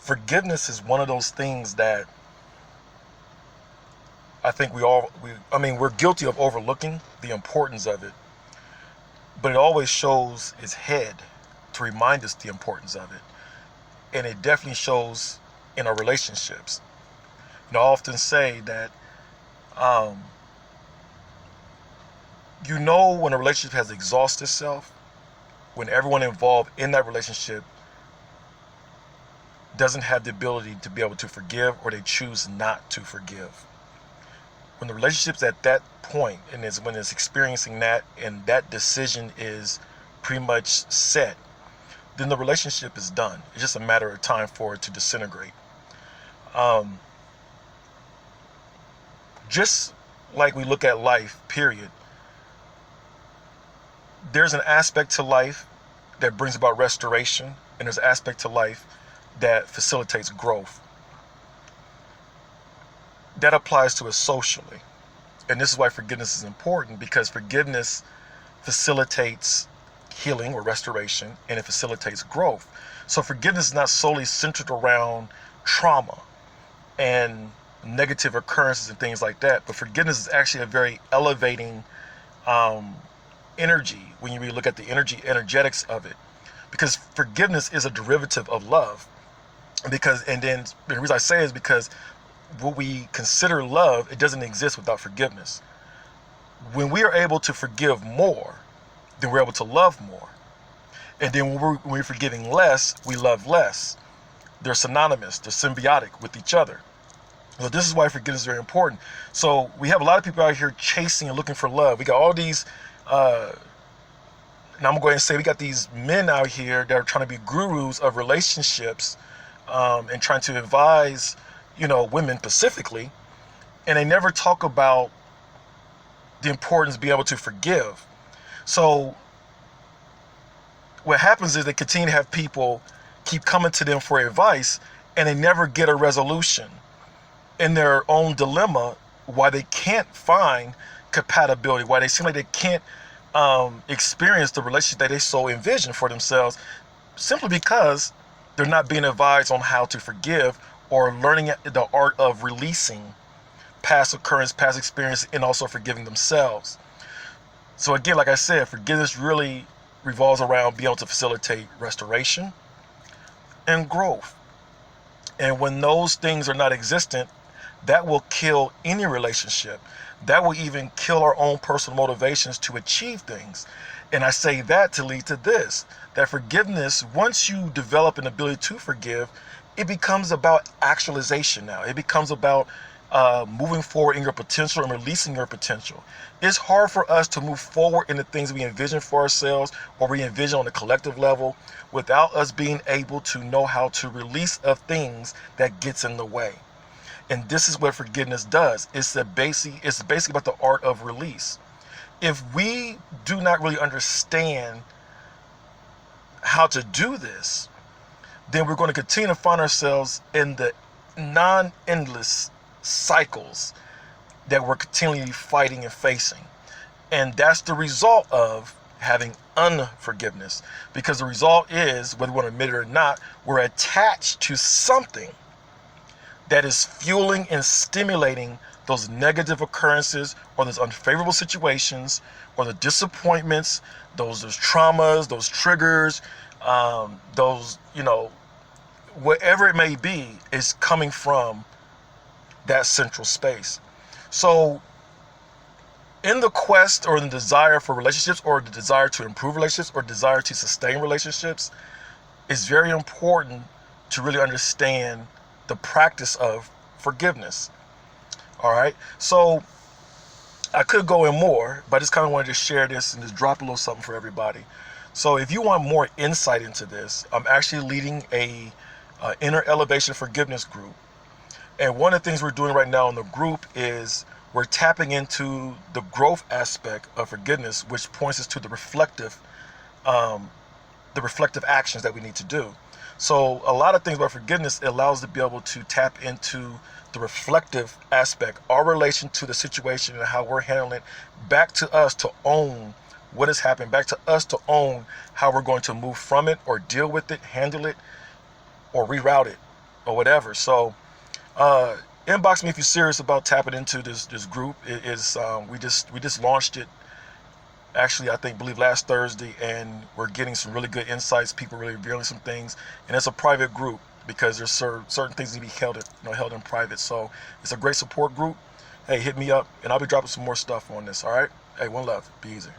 forgiveness is one of those things that I think we're guilty of overlooking the importance of it, but it always shows its head to remind us the importance of it. And it definitely shows in our relationships. I often say that, um, when a relationship has exhausted itself, when everyone involved in that relationship doesn't have the ability to be able to forgive, or they choose not to forgive. When the relationship's at that point, and is when it's experiencing that, and that decision is pretty much set, then the relationship is done. It's just a matter of time for it to disintegrate. Um, just like we look at life, period, there's an aspect to life that brings about restoration, and there's an aspect to life that facilitates growth. That applies to us socially. And this is why forgiveness is important, because forgiveness facilitates healing or restoration, and it facilitates growth. So forgiveness is not solely centered around trauma and negative occurrences and things like that, but forgiveness is actually a very elevating um, energy when you really look at the energetics of it, because forgiveness is a derivative of love. And then the reason I say is because what we consider love, it doesn't exist without forgiveness. When we are able to forgive more, then we're able to love more. And then when we're forgiving less, we love less. They're synonymous, they're symbiotic with each other. So this is why forgiveness is very important. So we have a lot of people out here chasing and looking for love. We got all these, and I'm going to go ahead and say, we got these men out here that are trying to be gurus of relationships, and trying to advise, women specifically, and they never talk about the importance of being able to forgive. So what happens is they continue to have people keep coming to them for advice, and they never get a resolution in their own dilemma, why they can't find compatibility, why they seem like they can't experience the relationship that they so envision for themselves, simply because they're not being advised on how to forgive, or learning the art of releasing past occurrence, past experience, and also forgiving themselves. So again, like I said, forgiveness really revolves around being able to facilitate restoration and growth. And when those things are not existent, that will kill any relationship. That will even kill our own personal motivations to achieve things. And I say that to lead to this, that forgiveness, once you develop an ability to forgive, it becomes about actualization now. It becomes about moving forward in your potential and releasing your potential. It's hard for us to move forward in the things we envision for ourselves, or we envision on a collective level, without us being able to know how to release of things that gets in the way. And this is what forgiveness does. It's basically about the art of release. If we do not really understand how to do this, then we're going to continue to find ourselves in the non-endless cycles that we're continually fighting and facing. And that's the result of having unforgiveness. Because the result is, whether we want to admit it or not, we're attached to something that is fueling and stimulating those negative occurrences, or those unfavorable situations, or the disappointments, those traumas, those triggers, those, whatever it may be, is coming from that central space. So in the quest, or in the desire for relationships, or the desire to improve relationships, or desire to sustain relationships, it's very important to really understand the practice of forgiveness. All right. So I could go in more, but I just kind of wanted to share this and just drop a little something for everybody. So if you want more insight into this, I'm actually leading a inner elevation forgiveness group. And one of the things we're doing right now in the group is we're tapping into the growth aspect of forgiveness, which points us to um, the reflective actions that we need to do. So a lot of things about forgiveness, it allows us to be able to tap into the reflective aspect, our relation to the situation and how we're handling it, back to us to own what has happened, back to us to own how we're going to move from it, or deal with it, handle it, or reroute it. or whatever. So inbox me if you're serious about tapping into this group. It is we just launched it, actually, I believe last Thursday, and we're getting some really good insights. People really revealing some things, and it's a private group because there's certain things that need to be held in private. So it's a great support group. Hey, hit me up, and I'll be dropping some more stuff on this. All right. Hey, one love. Be easy.